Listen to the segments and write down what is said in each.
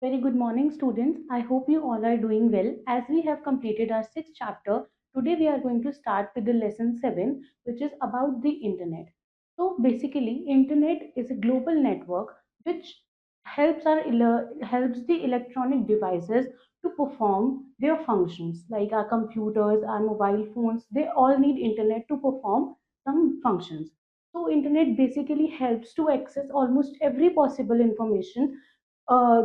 Very good morning, students. I hope you all are doing well. As we have completed our sixth chapter, today we are going to start with the lesson 7, which is about the internet. So basically, internet is a global network which helps the electronic devices to perform their functions, like our computers, our mobile phones. They all need internet to perform some functions. So internet basically helps to access almost every possible information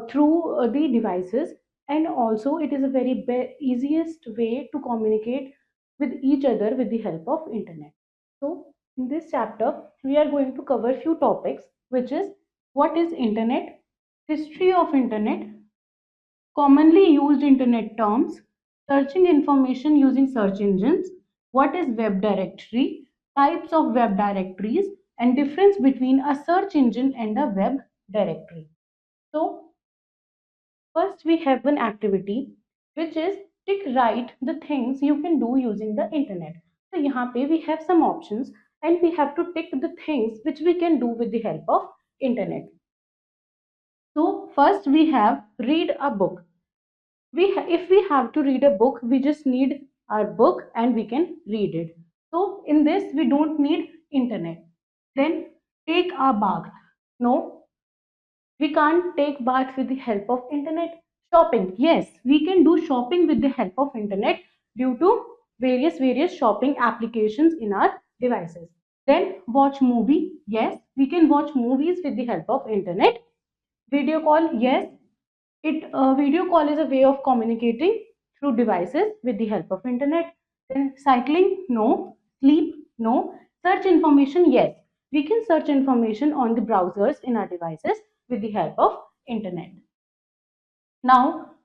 through the devices, and also it is a very easiest way to communicate with each other with the help of internet. So in this chapter we are going to cover few topics, which is what is internet, history of internet, commonly used internet terms, searching information using search engines, what is web directory, types of web directories, and difference between a search engine and a web directory. So first, we have one activity which is tick write the things you can do using the internet. So यहाँ पे we have some options and we have to tick the things which we can do with the help of internet. So first we have read a book. If we have to read a book, we just need our book and we can read it. So in this we don't need internet. Then take a bath. No, we can't take bath with the help of internet. Shopping, yes, we can do shopping with the help of internet due to various shopping applications in our devices. Then watch movie, yes, we can watch movies with the help of internet. Video call, yes, it video call is a way of communicating through devices with the help of internet. Then cycling, no. Sleep, no. Search information, yes. We can search information on the browsers in our devices with the help of internet. Now,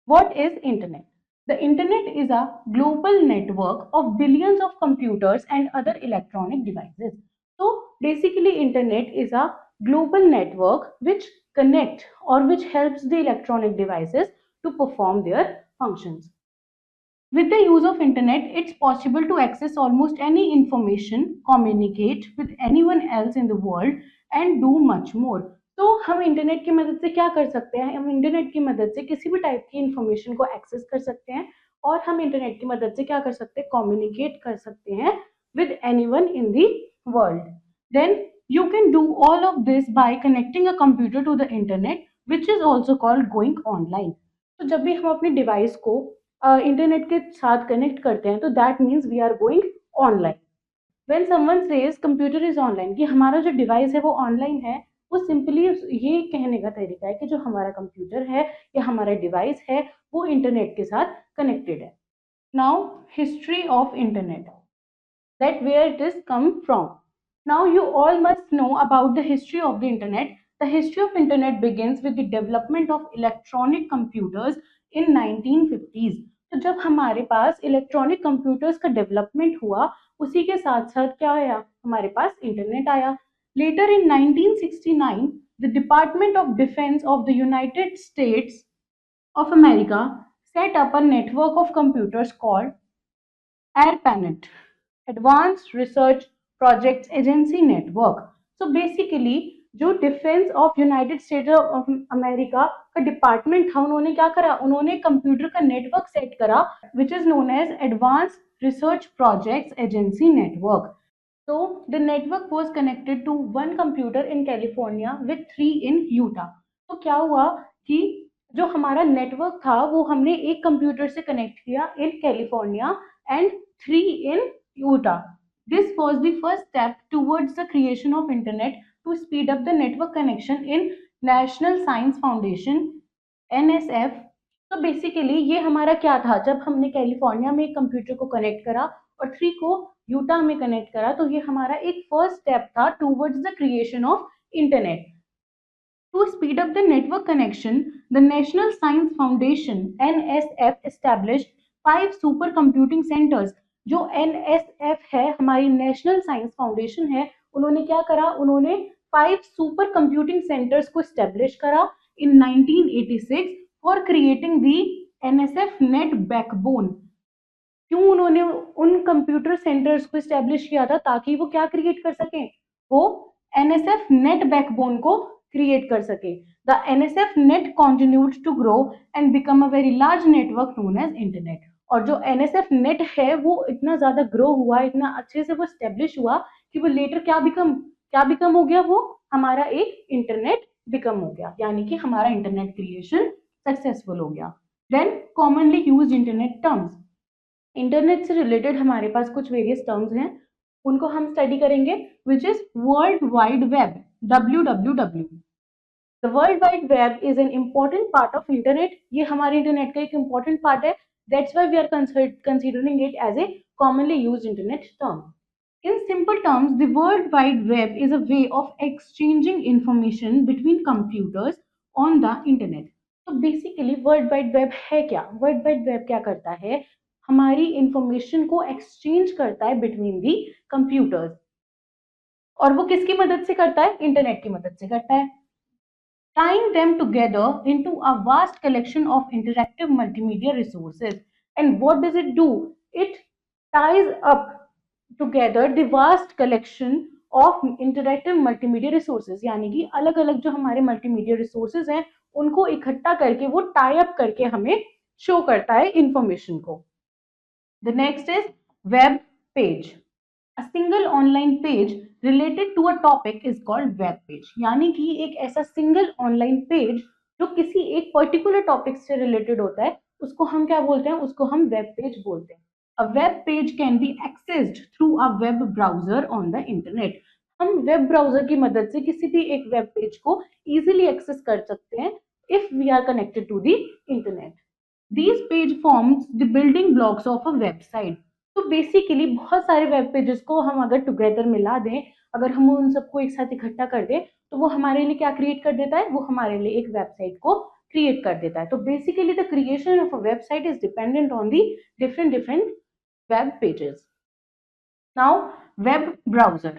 what is internet? The internet is a global network of billions of computers and other electronic devices. So basically internet is a global network which connect or which helps the electronic devices to perform their functions. With the use of internet, it's possible to access almost any information, communicate with anyone else in the world and do much more. तो हम internet की मदद से क्या कर सकते हैं? हम इंटरनेट की मदद से किसी भी टाइप की इंफॉर्मेशन को एक्सेस कर सकते हैं और हम इंटरनेट की मदद से क्या कर सकते हैं? कम्युनिकेट कर सकते हैं with anyone in the world. Then you can do all of this by connecting a computer to the internet, which is also called going online. तो जब भी हम अपनी डिवाइस को इंटरनेट के साथ कनेक्ट करते हैं तो that means we are going online. When someone says computer is online, कि हमारा जो डिवाइस है वो ऑनलाइन है, वो सिंपली ये कहने का तरीका है कि जो हमारा कंप्यूटर है या हमारा डिवाइस है वो इंटरनेट के साथ कनेक्टेड है. Now history of internet, that where it is come from. Now you all must know about the history of the internet. The history of internet begins with the development of electronic computers in 1950s. तो जब हमारे पास electronic computers का development हुआ, उसी के साथ साथ क्या आया? हमारे पास इंटरनेट आया. Later in 1969, the Department of Defense of the United States of America set up a network of computers called ARPANET, Advanced Research Projects Agency Network. So basically जो defence of United states of America का department था, उन्होंने क्या करा? उन्होंने computer का network set करा which is known as advance research projects agency network. So the network was connected to one computer in California with 3 in Utah. तो क्या हुआ कि जो हमारा नेटवर्क था वो हमने एक कंप्यूटर से कनेक्ट किया in California and 3 in Utah. This was the first step towards the creation of internet to speed up the network connection in National Science Foundation NSF. तो बेसिकली ये हमारा क्या था? जब हमने कैलिफोर्निया में एक कंप्यूटर को कनेक्ट करा और 3 को यूटा में कनेक्ट करा, तो ये हमारा एक फर्स्ट स्टेप था towards the creation of internet. To speed up the network connection, the National Science Foundation (NSF) established 5 supercomputing centers. जो NSF है, हमारी नेशनल साइंस फाउंडेशन है, उन्होंने क्या करा? उन्होंने 5 सुपर कंप्यूटिंग सेंटर्स को स्टेब्लिश करा इन 1986 for creating the NSF net backbone. क्यों उन्होंने उन कंप्यूटर सेंटर्स को स्टेब्लिश किया था? ताकि वो क्या क्रिएट कर सके? वो NSF नेट बैकबोन को क्रिएट कर सके. The NSF net continued to grow and become a very large network known as internet. और जो NSF net है वो इतना ज्यादा ग्रो हुआ, इतना अच्छे से वो स्टेब्लिश हुआ कि वो लेटर क्या बिकम हो गया, वो हमारा एक इंटरनेट बिकम हो गया, यानी कि हमारा इंटरनेट क्रिएशन सक्सेसफुल हो गया. Then commonly used internet terms. Internet से रिलेटेड हमारे पास कुछ वेरियस टर्म्स हैं, उनको हम स्टडी करेंगे, which is world wide web, WWW. The world wide web is an important part of internet. ये हमारे इंटरनेट का एक इम्पॉर्टेंट पार्ट है. That's why we are considering it as a commonly use internet term. In simple terms, the World Wide Web is a way of exchanging information between computers on the internet. तो basically world wide web है क्या? World wide web क्या करता है? हमारी information को exchange करता है बिटवीन दी कंप्यूटर्स. और वो किसकी मदद से करता है? इंटरनेट की मदद से करता है. Tying them together into a vast collection of interactive multimedia resources. And what does it do? It ties up together the vast collection of interactive multimedia resources. यानी कि अलग अलग जो हमारे मल्टीमीडिया रिसोर्सेज हैं उनको इकट्ठा करके वो टाई अप करके हमें शो करता है इंफॉर्मेशन को. The next is web page. A single online page related to a topic is called web page. यानी कि एक ऐसा सिंगल ऑनलाइन पेज जो किसी एक पर्टिकुलर टॉपिक से रिलेटेड होता है उसको हम क्या बोलते हैं? उसको हम वेब पेज बोलते हैं. A web page can be accessed through a web browser on the internet. हम वेब ब्राउजर की मदद से किसी भी एक वेब पेज को इजीली एक्सेस कर सकते हैं if we are connected to the internet. These page forms the building blocks of a website. तो बेसिकली बहुत सारे वेब पेजेस को हम अगर टुगेदर मिला दें, अगर हम उन सबको एक साथ इकट्ठा कर दें तो वो हमारे लिए क्या क्रिएट कर देता है? वो हमारे लिए एक वेबसाइट को क्रिएट कर देता है. तो basically the creation of a website is dependent on the different web pages. Now, web browser.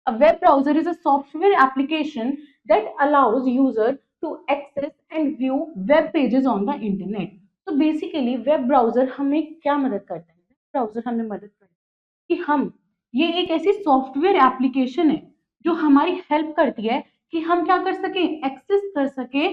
A web browser is a software application that allows user to access and view web pages on the internet. So basically web browser हमें क्या मदद करता है? Web browser हमें मदद करता है कि हम, ये एक ऐसी सॉफ्टवेयर एप्लीकेशन है जो हमारी हेल्प करती है कि हम क्या कर सके? एक्सेस कर सके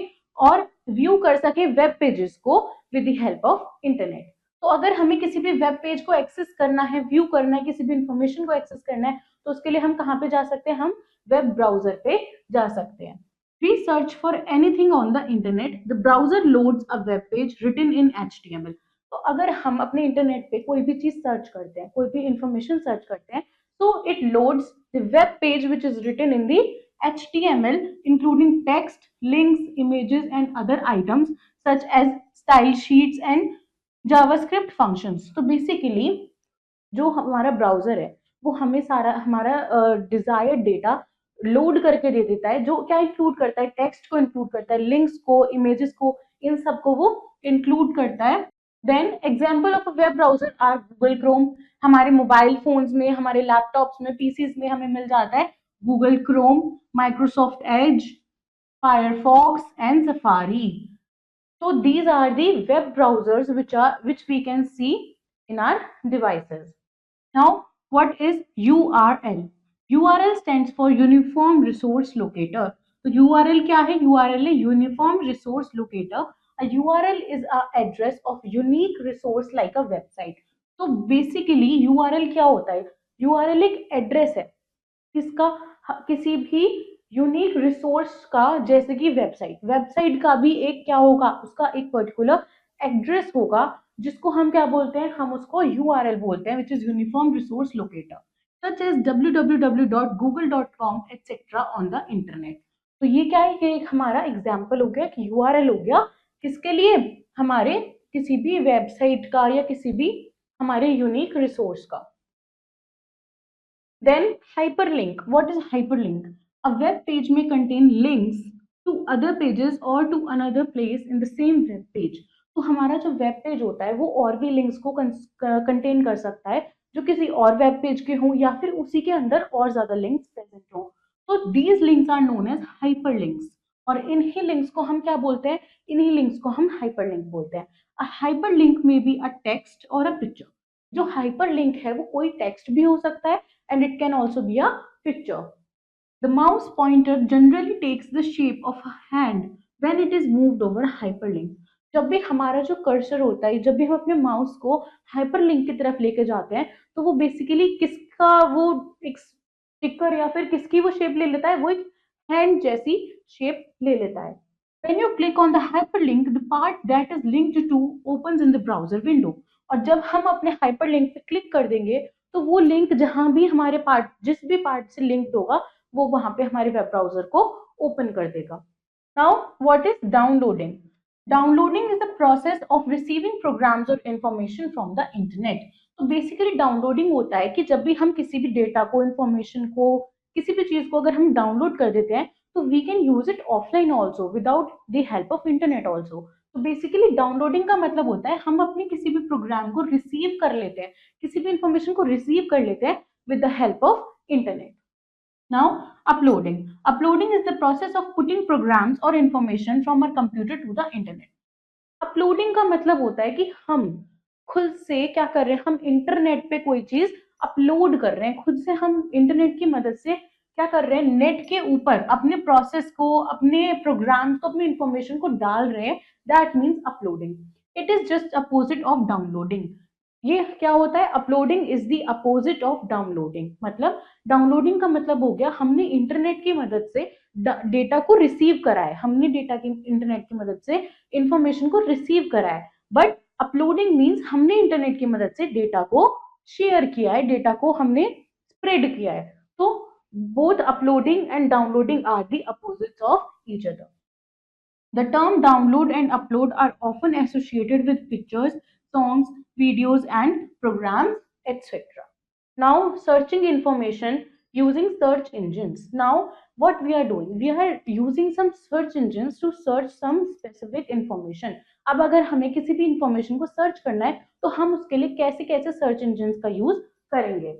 और व्यू कर सके वेब पेजेस को with the help of internet. तो अगर हमें किसी भी वेब पेज को एक्सेस करना है, व्यू करना है, किसी भी इंफॉर्मेशन को एक्सेस करना है, तो उसके लिए हम कहाँ पे जा सकते हैं? हम वेब ब्राउजर पे जा सकते हैं. We search for anything on the internet. The browser loads a web page written in HTML. तो अगर हम अपने इंटरनेट पे कोई भी चीज सर्च करते हैं, कोई भी इंफॉर्मेशन सर्च करते हैं, तो it loads the web page which is written in the HTML, including text, links, images, and other items such as style sheets and JavaScript functions. तो बेसिकली जो हमारा ब्राउजर है वो हमें सारा हमारा डिजायर्ड डेटा लोड करके दे देता है, जो क्या इंक्लूड करता है? टेक्स्ट को इंक्लूड करता है, लिंक्स को, इमेजेस को, इन सबको वो इंक्लूड करता है. Then example of a web browser are Google Chrome. हमारे मोबाइल फोन्स में, हमारे लैपटॉप्स में, पीसीज में हमें मिल जाता है Google Chrome, Microsoft Edge, Firefox and safari. So these are the web browsers which we can see in our devices. Now, what is URL? URL stands for Uniform Resource Locator. So URL क्या है? URL है Uniform Resource Locator. A URL is a address of unique resource like a website. तो basically URL क्या होता है? URL एक address है किसका? किसी भी यूनिक रिसोर्स का, जैसे कि वेबसाइट का भी एक क्या होगा? उसका एक पर्टिकुलर एड्रेस होगा जिसको हम क्या बोलते हैं? हम उसको URL बोलते हैं, which is uniform resource locator, such as www.google.com etc on the internet. तो ये क्या है? ये एक हमारा एग्जाम्पल हो गया कि URL हो गया किसके लिए? हमारे किसी भी वेबसाइट का या किसी भी हमारे यूनिक रिसोर्स का. Then hyperlink. What is hyperlink? A web page may contain links to other pages or to another place in the same web page. तो हमारा जो वेब पेज होता है वो और भी लिंक्स को कंटेन कर सकता है जो किसी और वेब पेज के हों या फिर उसी के अंदर और ज्यादा लिंक्स प्रेजेंट हों. तो these links are known as hyperlinks. और इन्हीं लिंक्स को हम क्या बोलते हैं? इन्हीं लिंक्स को हम हाइपरलिंक बोलते हैं. अ हाइपरलिंक में बी अ टेक्स्ट और अ पिक्चर. जो हाइपरलिंक है वो कोई टेक्स्ट भी हो सकता है and it can also be a picture. The mouse pointer generally takes the shape of a hand when it is moved over a hyperlink. जब भी हमारा जो कर्सर होता है, जब भी हम अपने माउस को हाइपरलिंक की तरफ लेके जाते हैं, तो वो बेसिकली किसका वो एक स्टिकर या फिर किसकी वो शेप ले लेता है, वो एक हैंड जैसी शेप ले लेता है. When you click on the hyperlink, the part that is linked to opens in the browser window. और जब हम अपने हाइपरलिंक पे क्लिक कर देंगे, तो वो लिंक जहां भी हमारे पार्ट, जिस भी पार्ट से लिंक्ड होगा, वो वहां पे हमारे वेब ब्राउजर को ओपन कर देगा. Now what is downloading? Downloading is the process of receiving programs और इंफॉर्मेशन फ्रॉम द इंटरनेट. तो बेसिकली डाउनलोडिंग होता है कि जब भी हम किसी भी डेटा को, इंफॉर्मेशन को, किसी भी चीज को अगर हम डाउनलोड कर देते हैं, तो we can use it offline also without the help of internet also. तो बेसिकली डाउनलोडिंग का मतलब होता है हम अपने किसी भी प्रोग्राम को रिसीव कर लेते हैं, किसी भी इंफॉर्मेशन को रिसीव कर लेते हैं with the help of internet. Now, uploading. Uploading is the process of putting programs or information from our computer to the internet. Uploading का मतलब होता है कि हम खुद से क्या कर रहे हैं, हम इंटरनेट पे कोई चीज अपलोड कर रहे हैं, खुद से हम इंटरनेट की मदद से क्या कर रहे हैं, नेट के ऊपर अपने प्रोसेस को, अपने प्रोग्राम्स को, अपनी इंफॉर्मेशन को डाल रहे हैं. That means uploading. It is just opposite of downloading. ये क्या होता है, uploading is the opposite of downloading. मतलब डाउनलोडिंग का मतलब हो गया हमने इंटरनेट की मदद से डेटा को रिसीव करा है, हमने डेटा की इंटरनेट की मदद से इंफॉर्मेशन को रिसीव करा है. बट अपलोडिंग मीन्स हमने इंटरनेट की मदद से डेटा को शेयर किया है, डेटा को हमने स्प्रेड किया है. तो both uploading and downloading are the opposites of each other. The term download and upload are often associated with pictures, songs, videos, and programs, etc. Now, searching information using search engines. Now, what we are doing? We are using some search engines to search some specific information. अब अगर हमें किसी भी information को search करना है, तो हम उसके लिए कैसे कैसे search engines का use करेंगे?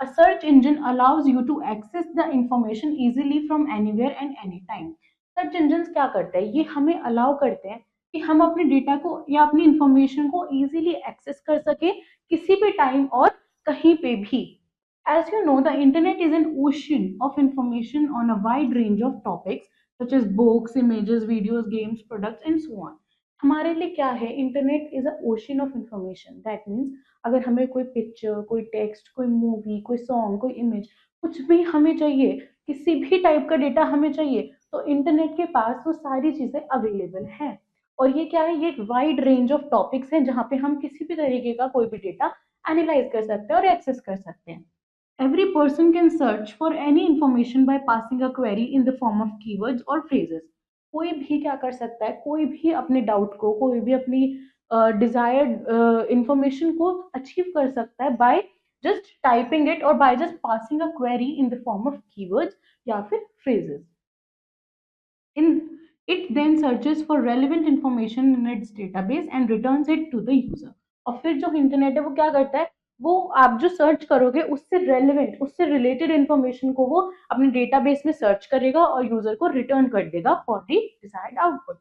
A search engine allows you to access the information easily from anywhere and anytime. Search engine क्या करते हैं, ये हमें अलाउ करते हैं कि हम अपने डेटा को या अपनी इंफॉर्मेशन को इजीली एक्सेस कर सके किसी भी टाइम और कहीं पे भी. As you know, the internet is an ocean of information on a wide range of topics such as books, images, videos, games, products and so on. हमारे लिए क्या है, internet is a ocean of information. That means अगर हमें कोई picture, कोई text, कोई movie, कोई सॉन्ग, कोई इमेज, कुछ भी हमें चाहिए, किसी भी टाइप का डेटा हमें चाहिए, तो इंटरनेट के पास वो सारी चीजें अवेलेबल हैं. और ये क्या है, ये एक वाइड रेंज ऑफ टॉपिक्स हैं जहाँ पे हम किसी भी तरीके का कोई भी डेटा एनालाइज कर सकते हैं और एक्सेस कर सकते हैं. Every person can search for any information by passing a query in the form of keywords or phrases. कोई भी क्या कर सकता है, कोई भी अपने डाउट को, कोई भी अपनी डिजायर्ड इंफॉर्मेशन को अचीव कर सकता है बाय जस्ट टाइपिंग इट और by just passing a query in the form of keywords या फिर phrases. It then searches for relevant information in its database and returns it to the user. और फिर जो internet है वो क्या करता है, वो आप जो सर्च करोगे उससे रेलेवेंट, उससे रिलेटेड इंफॉर्मेशन को वो अपने डेटाबेस में सर्च करेगा और यूजर को रिटर्न कर देगा for the desired output.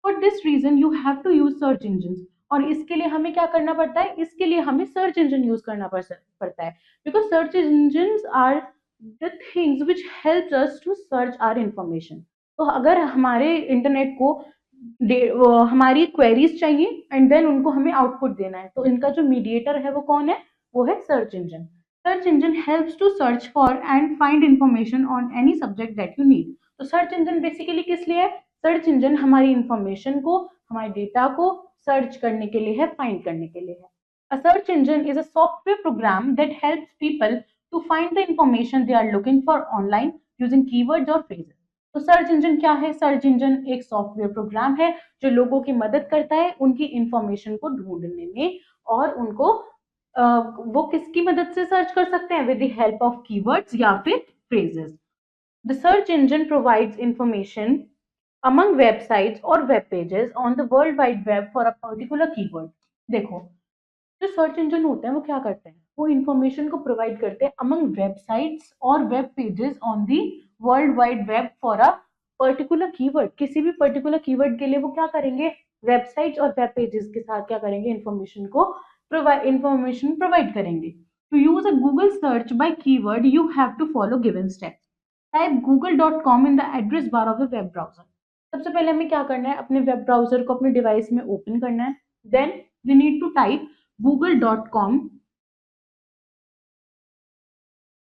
For this reason you have to use search engine. और इसके लिए हमें क्या करना पड़ता है, इसके लिए हमें सर्च इंजन यूज करना पड़ता है, because search engine are the things which help us to search our information. तो अगर हमारे इंटरनेट को हमारी क्वेरीज चाहिए एंड देन उनको हमें आउटपुट देना है, तो इनका जो मीडिएटर है वो कौन है, वो है search engine. Search engine helps to search for and find information on any subject that you need. तो सर्च इंजन बेसिकली किस लिए है, सर्च इंजन हमारी इंफॉर्मेशन को, हमारे डेटा को सर्च करने के लिए है, फाइंड करने के लिए है. A search engine is a software program that helps people to find the information they are looking for online using keywords or phrases. तो सर्च इंजन क्या है, सर्च इंजन एक सॉफ्टवेयर प्रोग्राम है जो लोगों की मदद करता है उनकी इंफॉर्मेशन को ढूंढने में, और उनको वो किसकी मदद से सर्च कर सकते हैं, with the help of keywords या फिर phrases. The search engine provides information among websites or web pages on the world wide web for a particular keyword. देखो, जो सर्च इंजन होते हैं वो क्या करते हैं, वो इंफॉर्मेशन को प्रोवाइड करते हैं अमंग वेबसाइट्स और web pages on the world wide web for a particular keyword. किसी भी पर्टिकुलर कीवर्ड के लिए वो क्या करेंगे, वेबसाइट्स और वेब पेजेस के साथ क्या करेंगे, इंफॉर्मेशन प्रोवाइड करेंगे. To use a Google search by keyword you have to follow given steps. Type google.com in the address bar of the web browser. सबसे पहले हमें क्या करना है, अपने वेब ब्राउजर को अपने डिवाइस में ओपन करना है। Then we need to type google.com,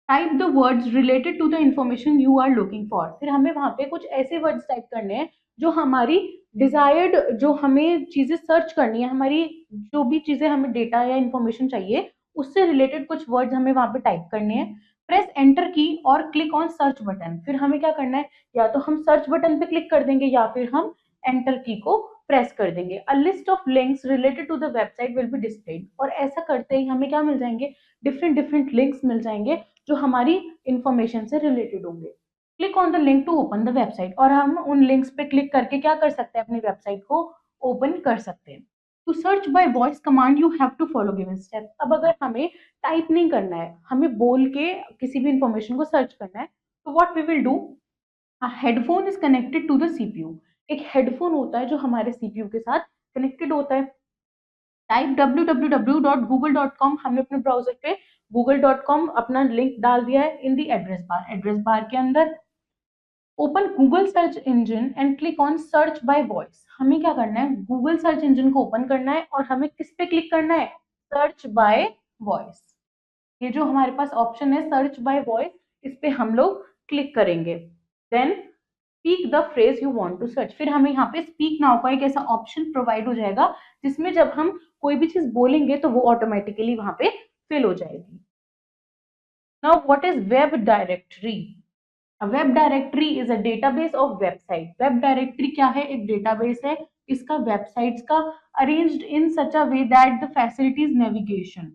type the words related to the information you are looking for. फिर हमें वहां पे कुछ ऐसे वर्ड्स टाइप करने हैं जो हमारी डिजायर्ड, जो हमें चीजें सर्च करनी है, हमारी जो भी चीजें हमें डेटा या इंफॉर्मेशन चाहिए उससे रिलेटेड कुछ वर्ड्स हमें वहां पे टाइप करने हैं। प्रेस एंटर की और क्लिक ऑन सर्च बटन। फिर हमें क्या करना है, या तो हम सर्च बटन पे क्लिक कर देंगे या फिर हम एंटर की को प्रेस कर देंगे। A list of links related to the website will be displayed. और ऐसा करते ही हमें क्या मिल जाएंगे, डिफरेंट डिफरेंट लिंक्स मिल जाएंगे जो हमारी इंफॉर्मेशन से रिलेटेड होंगे। Click on the link to open the website. और हम उन लिंक्स पे क्लिक करके क्या कर सकते हैं, अपनी वेबसाइट को ओपन कर सकते हैं। To search by voice command you have to follow given step. अब अगर हमें टाइप नहीं करना है, हमें बोल के किसी भी इंफॉर्मेशन को सर्च करना है, तो what we will do, a headphone is connected to the CPU. एक हेडफोन होता है जो हमारे सीपीयू के साथ कनेक्टेड होता है। टाइप www.google.com, हमने अपने ब्राउजर पे google.com अपना लिंक डाल दिया है इन दी एड्रेस बार के अंदर। Open Google search engine and click on search by voice. हमें क्या करना है, गूगल सर्च इंजन को ओपन करना है और हमें किस पे क्लिक करना है, सर्च बाय वॉइस। ये जो हमारे पास ऑप्शन है सर्च बाय वॉइस, इस पे हम लोग क्लिक करेंगे। Then speak the phrase you want to search. फिर हमें यहाँ पे स्पीक नाउ का एक ऐसा ऑप्शन प्रोवाइड हो जाएगा जिसमें जब हम कोई भी चीज बोलेंगे तो वो ऑटोमेटिकली वहां पे फिल हो जाएगी। Now what is web directory. A web directory is a database of website. Web directory क्या है, एक database है इसका websites का, arranged in such a way that the facilities navigation,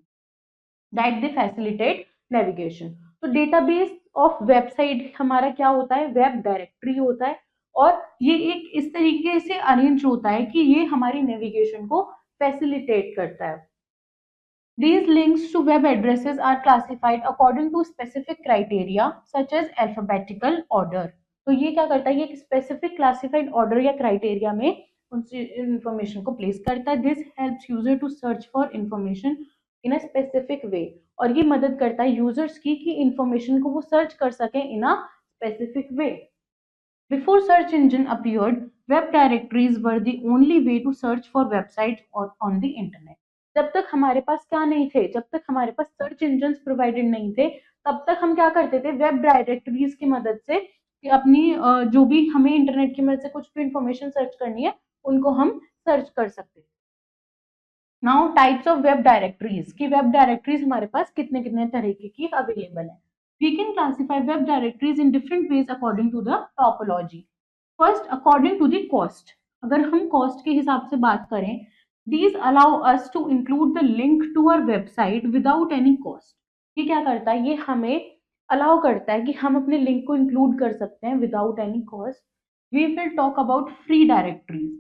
that they facilitate navigation. तो database of website हमारा क्या होता है, web directory होता है। और ये एक इस तरीके से अरेंज होता है कि ये हमारी नेविगेशन को फैसिलिटेट करता है। These links to web addresses are classified according to specific criteria such as alphabetical order. तो ये क्या करता है, ये एक स्पेसिफिक क्लासिफाइड ऑर्डर या क्राइटेरिया में उन इंफॉर्मेशन को प्लेस करता है। This helps user to search for information in a specific way. और ये मदद करता है यूजर्स की कि इंफॉर्मेशन को वो सर्च कर सके in a specific way. Before search engine appeared, web directories were the only way to search for websites or on the internet. जब तक हमारे पास क्या नहीं थे, जब तक हमारे पास सर्च इंजन प्रोवाइडेड नहीं थे, तब तक हम क्या करते थे, वेब डायरेक्टरीज की मदद से कि अपनी जो भी हमें इंटरनेट की मदद से कुछ भी इंफॉर्मेशन सर्च करनी है उनको हम सर्च कर सकते थे। Now types of web directories, की वेब डायरेक्टरीज हमारे पास कितने कितने तरीके की अवेलेबल है। We can classify web directories in different ways according to the topology. First, according to the cost. अगर हम कॉस्ट के हिसाब से बात करें, these allow us to include the link to our website without any cost. ये क्या करता है, ये हमें अलाउ करता है कि हम अपने लिंक को इंक्लूड कर सकते हैं without any cost. We will talk about free directories.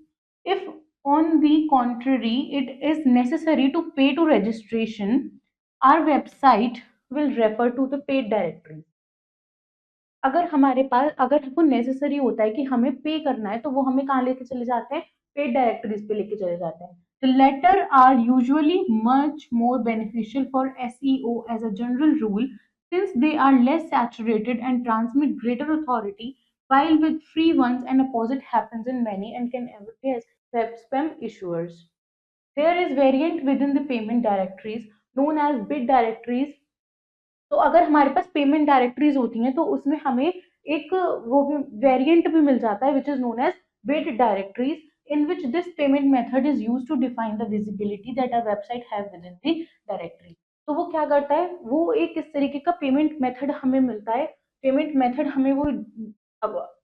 If on the contrary it is necessary to pay to registration, our website will refer to the paid directory. अगर हमारे पास, अगर वो नेसेसरी होता है कि हमें पे करना है, तो वो हमें कहाँ लेके चले जाते हैं, पेड डायरेक्टरीज पे लेके चले जाते हैं। The latter are usually much more beneficial for SEO as a general rule, since they are less saturated and transmit greater authority, while with free ones an opposite happens in many and can advertise web spam issuers. There is variant within the payment directories known as bid directories. तो अगर हमारे पास payment directories होती हैं तो उसमें हमें एक वो भी वेरिएंट भी मिल जाता है, which is known as bid directories, in which this payment method is used to define the visibility that a website have within the directory. तो वो क्या करता है, वो एक इस तरीके का पेमेंट मेथड हमें मिलता है, पेमेंट मेथड हमें वो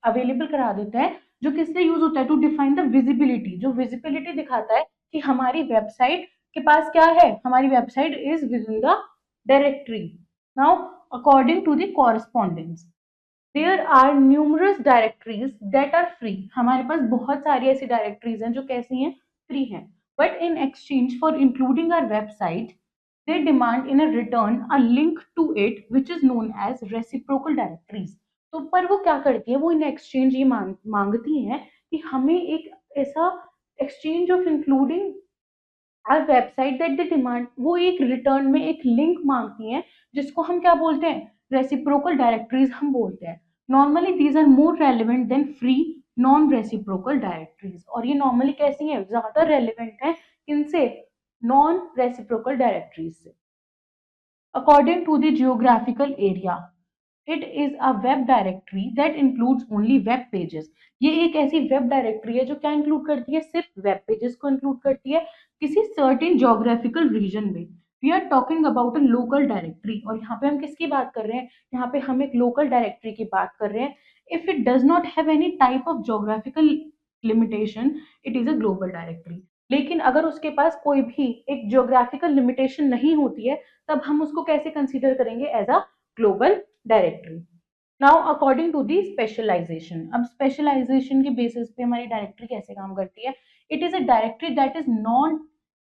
अवेलेबल करा देता है, जो किससे यूज होता है, टू डिफाइन द विजिबिलिटी, जो विजिबिलिटी दिखाता है कि हमारी वेबसाइट के पास क्या है, हमारी website is with in the directory. Now, according to the correspondence, there are numerous directories that are free. हमारे पास बहुत सारी ऐसी डायरेक्टरीज हैं जो कैसी हैं, फ्री हैं। But in exchange for including our website, they demand in a return a link to it, which is known as reciprocal directories. तो पर वो क्या करती है, वो इन एक्सचेंज ये मांगती हैं कि हमें एक ऐसा exchange of including our website that the demand, वो एक रिटर्न में एक लिंक मांगती हैं जिसको हम क्या बोलते हैं, रेसिप्रोकल डायरेक्टरीज हम बोलते हैं। Normally these are more relevant than free non reciprocal directories. और ये नॉर्मली कैसी हैं, ज्यादा रेलिवेंट है किनसे, नॉन रेसिप्रोकल डायरेक्टरीज से। According to the geographical area, it is a web directory that includes only web pages. ये एक ऐसी वेब डायरेक्टरी है जो क्या इंक्लूड करती है, सिर्फ वेब पेजेस को इंक्लूड करती है किसी सर्टेन जोग्राफिकल रीजन में। We are talking about a local directory, और यहाँ पे हम किसकी बात कर रहे हैं, यहाँ पे हम एक लोकल डायरेक्टरी की बात कर रहे हैं। If it does not have any type of geographical limitation, it is a global directory. लेकिन अगर उसके पास कोई भी एक जियोग्राफिकल लिमिटेशन नहीं होती है, तब हम उसको कैसे कंसीडर करेंगे, as a global directory. Now according to the specialization, अब स्पेशलाइजेशन के बेसिस पे हमारी डायरेक्टरी कैसे काम करती है। It is a directory that is non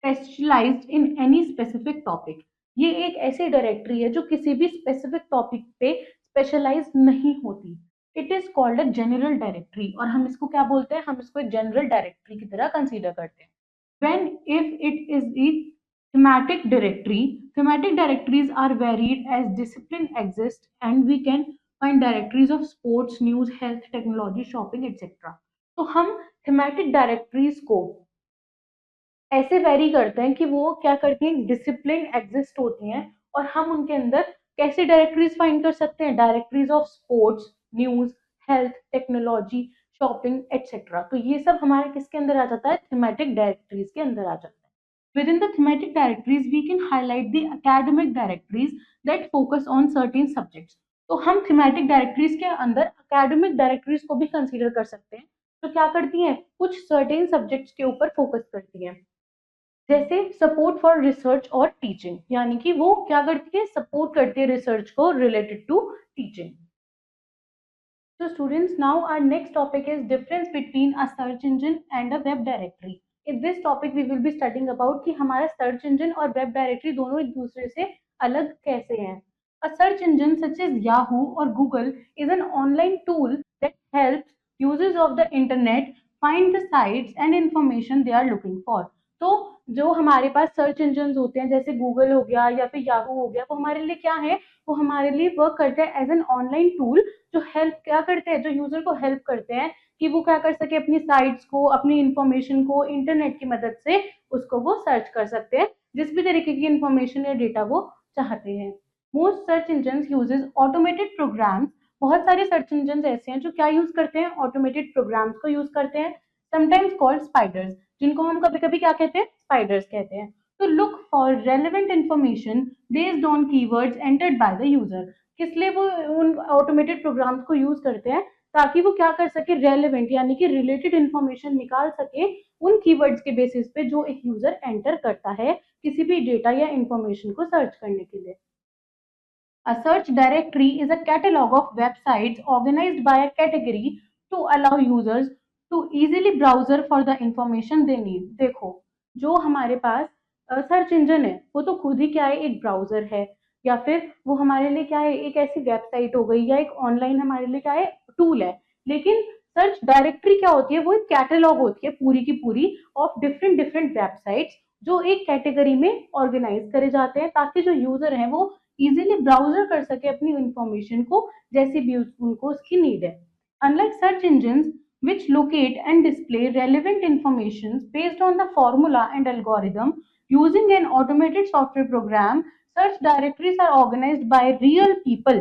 specialized in any specific topic. ये एक ऐसी डायरेक्टरी है जो किसी भी स्पेसिफिक टॉपिक पे स्पेशलाइज नहीं होती। It is called a general directory, और हम इसको क्या बोलते हैं, हम इसको एक जनरल डायरेक्टरी की तरह कंसीडर करते हैं। When if it is a thematic directory, thematic directories are varied as discipline exists, and we can find directories of sports, news, health, technology, shopping, etc. तो हम thematic directories को ऐसे very करते हैं कि वो क्या करती हैं, डिसिप्लिन एग्जिस्ट होती हैं, और हम उनके अंदर कैसे डायरेक्टरीज फाइंड कर सकते हैं, directories of sports, news, health, technology, shopping etcetera. तो ये सब हमारे किसके अंदर आ जाता है, थीमेटिक डायरेक्टरीज के अंदर आ जाता है। Within the thematic directories, we can highlight the academic directories that focus on certain subjects. तो हम thematic directories के अंदर academic directories को भी consider कर सकते हैं, जो क्या करती हैं, कुछ certain subjects के ऊपर focus करती हैं। जैसे सपोर्ट फॉर रिसर्च और टीचिंग, यानी कि वो क्या करती है, सपोर्ट करती है रिसर्च को related to teaching. So students, now our next topic is difference between a search engine and a web directory. In this topic we will be studying about कि हमारा search engine और web directory दोनों एक दूसरे से अलग कैसे हैं। A search engine such as Yahoo or Google is an online tool that helps users of the internet find the sites and information they are looking for. तो जो हमारे पास सर्च इंजन होते हैं, जैसे गूगल हो गया या फिर याहू हो गया, वो हमारे लिए क्या है, वो हमारे लिए वर्क करते हैं एज एन ऑनलाइन टूल, जो हेल्प क्या करते हैं, जो यूजर को हेल्प करते हैं कि वो क्या कर सके, अपनी साइट्स को, अपनी इंफॉर्मेशन को इंटरनेट की मदद से उसको वो सर्च कर सकते हैं, जिस भी तरीके की इंफॉर्मेशन या डेटा वो चाहते हैं। Most search engine uses automated programs. बहुत सारे सर्च इंजन ऐसे हैं जो क्या यूज करते हैं, ऑटोमेटेड प्रोग्राम्स को यूज करते हैं, समटाइम्स कॉल्ड स्पाइडर्स, जिनको हम कभी कभी क्या कहते हैं, स्पाइडर्स कहते हैं। तो look for relevant information based on keywords entered by the user. किस लिए वो उन ऑटोमेटेड प्रोग्राम्स को यूज करते हैं, ताकि वो क्या कर सके, रेलेवेंट यानी कि रिलेटेड इंफॉर्मेशन निकाल सके उन कीवर्ड्स के बेसिस पे जो एक यूजर एंटर करता है किसी भी डेटा या इंफॉर्मेशन को सर्च करने के लिए। A search directory is a catalog of websites organized by a category to allow users to easily browse for the information they need. देखो, जो हमारे पास सर्च इंजन है वो तो खुद ही क्या है, एक ब्राउजर है, या फिर वो हमारे लिए क्या है, एक ऐसी वेबसाइट हो गई, या एक ऑनलाइन हमारे लिए क्या है, टूल है। लेकिन सर्च डायरेक्टरी क्या होती है, वो एक कैटलॉग होती है पूरी की पूरी ऑफ डिफरेंट डिफरेंट वेबसाइट्स, जो एक कैटेगरी में ऑर्गेनाइज करे जाते हैं, ताकि जो यूजर है वो इजीली ब्राउजर कर सके अपनी इंफॉर्मेशन को, जैसी भी उनको उसकी नीड है। Unlike search engine which locate and display relevant information based on the formula and algorithm using an automated software program, search directories are organized by real people।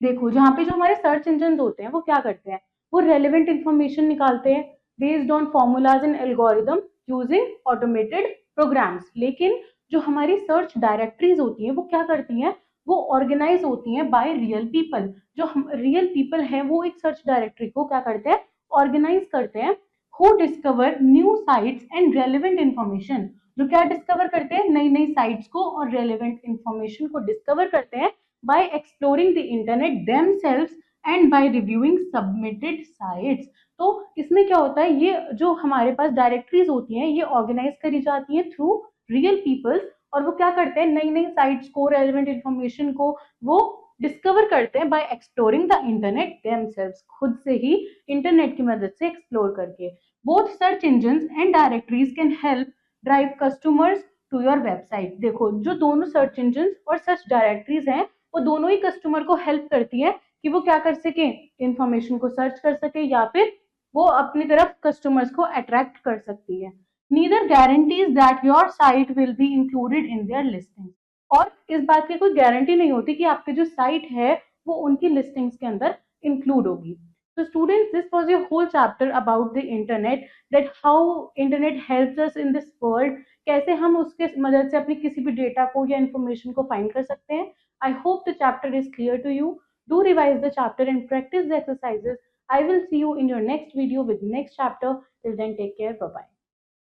देखो, जहाँ पे जो हमारे सर्च इंजन होते हैं वो क्या करते हैं, वो रेलिवेंट इंफॉर्मेशन निकालते हैं based on formulas and algorithm using automated programs. लेकिन जो हमारी सर्च डायरेक्टरीज होती हैं वो क्या करती हैं, वो ऑर्गेनाइज होती हैं बाय रियल पीपल। जो हम रियल पीपल हैं वो एक सर्च डायरेक्टरी को क्या करते हैं, ऑर्गेनाइज करते हैं। Who discover new sites and relevant information, जो क्या डिस्कवर करते हैं, नई नई साइट्स को और रेलिवेंट इंफॉर्मेशन को डिस्कवर करते हैं by exploring the internet themselves and by reviewing submitted sites। तो इसमें क्या होता है, ये जो हमारे पास डायरेक्टरीज होती हैं ये ऑर्गेनाइज करी जाती हैं थ्रू रियल पीपल्स, और वो क्या करते हैं, नई नई साइट्स को, रेलिवेंट इंफॉर्मेशन को वो डिस्कवर करते हैं by exploring the internet themselves, खुद से ही इंटरनेट की मदद से एक्सप्लोर करके। Both search engine and directories can help drive customers to your website. देखो, जो दोनों सर्च इंजन और सर्च डायरेक्टरीज हैं वो दोनों ही कस्टमर को हेल्प करती है कि वो क्या कर सके, इंफॉर्मेशन को सर्च कर सके या फिर वो अपनी तरफ कस्टमर्स को अट्रैक्ट कर सकती है। Neither guarantees that your site will be included in their listing, और इस बात की कोई गारंटी नहीं होती कि आपकी जो साइट है वो उनकी लिस्टिंग्स के अंदर इंक्लूड होगी। So students, this was your whole chapter about the internet, that how internet helps us in this world, कैसे हम उसके मदद से अपनी किसी भी डेटा को या इंफॉर्मेशन को फाइंड कर सकते हैं। I hope the chapter is clear to you. Do revise the chapter and practice the exercises. I will see you in your next video with next chapter. Till then, take care. Bye bye.